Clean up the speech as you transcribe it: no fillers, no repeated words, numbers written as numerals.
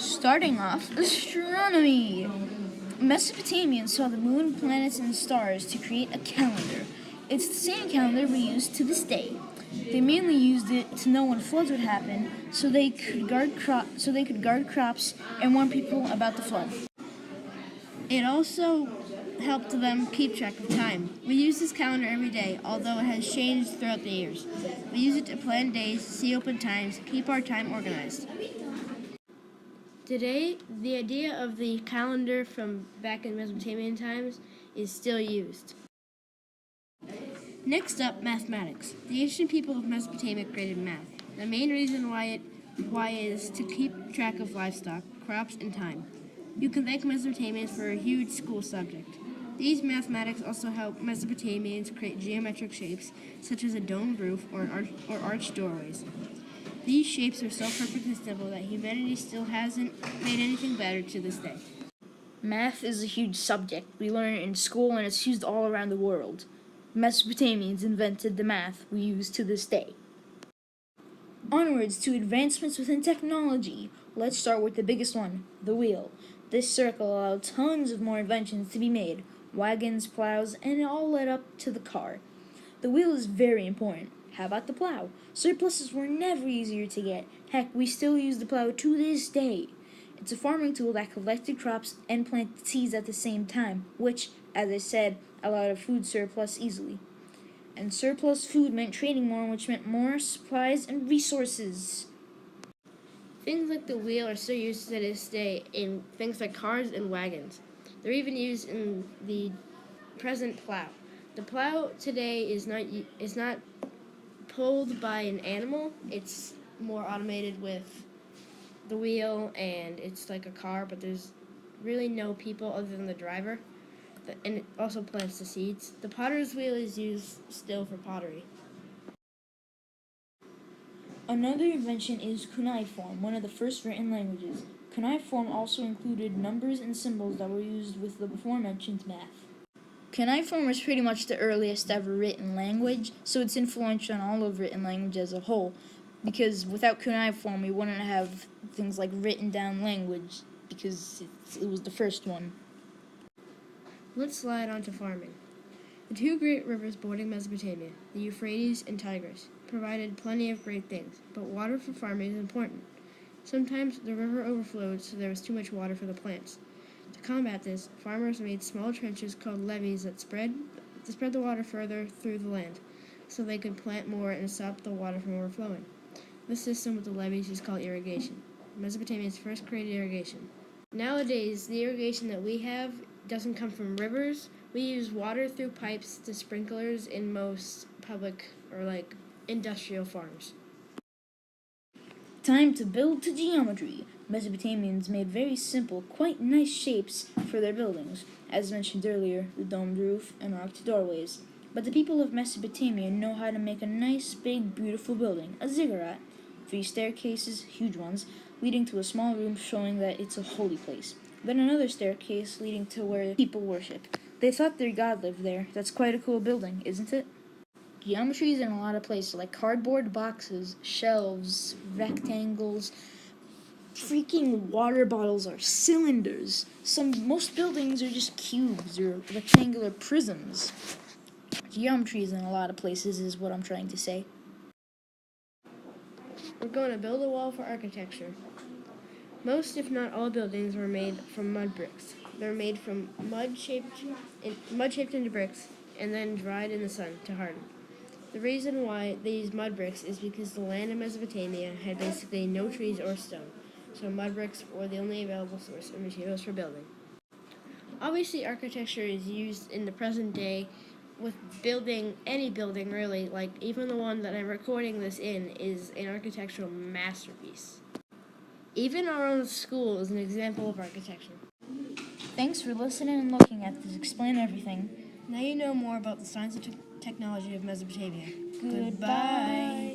Starting off, astronomy. Mesopotamians saw the moon, planets, and stars to create a calendar. It's the same calendar we use to this day. They mainly used it to know when floods would happen, so they could guard crops and warn people about the flood. It also helped them keep track of time. We use this calendar every day, although it has changed throughout the years. We use it to plan days, see open times, keep our time organized. Today, the idea of the calendar from back in Mesopotamian times is still used. Next up, mathematics. The ancient people of Mesopotamia created math. The main reason why is to keep track of livestock, crops, and time. You can thank Mesopotamians for a huge school subject. These mathematics also help Mesopotamians create geometric shapes, such as a domed roof or arched doorways. These shapes are so perfectly simple that humanity still hasn't made anything better to this day. Math is a huge subject. We learn it in school and it's used all around the world. Mesopotamians invented the math we use to this day. Onwards to advancements within technology. Let's start with the biggest one, the wheel. This circle allowed tons of more inventions to be made. Wagons, plows, and it all led up to the car. The wheel is very important. How about the plow? Surpluses were never easier to get. Heck, we still use the plow to this day. It's a farming tool that collected crops and planted seeds at the same time, which, as I said, allowed a food surplus easily. And surplus food meant trading more, which meant more supplies and resources. Things like the wheel are still used to this day in things like cars and wagons. They're even used in the present plow. The plow today is not pulled by an animal. It's more automated with the wheel, and it's like a car, but there's really no people other than the driver. And it also plants the seeds. The potter's wheel is used still for pottery. Another invention is cuneiform, one of the first written languages. Cuneiform also included numbers and symbols that were used with the before-mentioned math. Cuneiform was pretty much the earliest ever written language, so it's influential on all of written language as a whole, because without cuneiform we wouldn't have things like written down language, because it was the first one. Let's slide on to farming. The two great rivers bordering Mesopotamia, the Euphrates and Tigris, provided plenty of great things, but water for farming is important. Sometimes the river overflowed, so there was too much water for the plants. To combat this, farmers made small trenches called levees that spread the water further through the land, so they could plant more and stop the water from overflowing. This system with the levees is called irrigation. Mesopotamians first created irrigation. Nowadays, the irrigation that we have doesn't come from rivers. We use water through pipes to sprinklers in most public or industrial farms. Time to build to geometry. Mesopotamians made very simple, quite nice shapes for their buildings, as mentioned earlier, the domed roof and arched doorways. But the people of Mesopotamia know how to make a nice, big, beautiful building, a ziggurat. 3 staircases, huge ones, leading to a small room showing that it's a holy place. Then another staircase leading to where people worship. They thought their god lived there. That's quite a cool building, isn't it? Geometry is in a lot of places, like cardboard boxes, shelves, rectangles. Freaking water bottles are cylinders. Most buildings are just cubes or rectangular prisms. Geometry is in a lot of places, is what I'm trying to say. We're going to build a wall for architecture. Most, if not all, buildings were made from mud bricks. They're made from mud shaped into bricks and then dried in the sun to harden. The reason why they use mud bricks is because the land in Mesopotamia had basically no trees or stone, so mud bricks were the only available source of materials for building. Obviously, architecture is used in the present day with building any building, really. Like, even the one that I'm recording this in is an architectural masterpiece. Even our own school is an example of architecture. Thanks for listening and looking at this Explain Everything. Now you know more about the science and technology of Mesopotamia. Goodbye.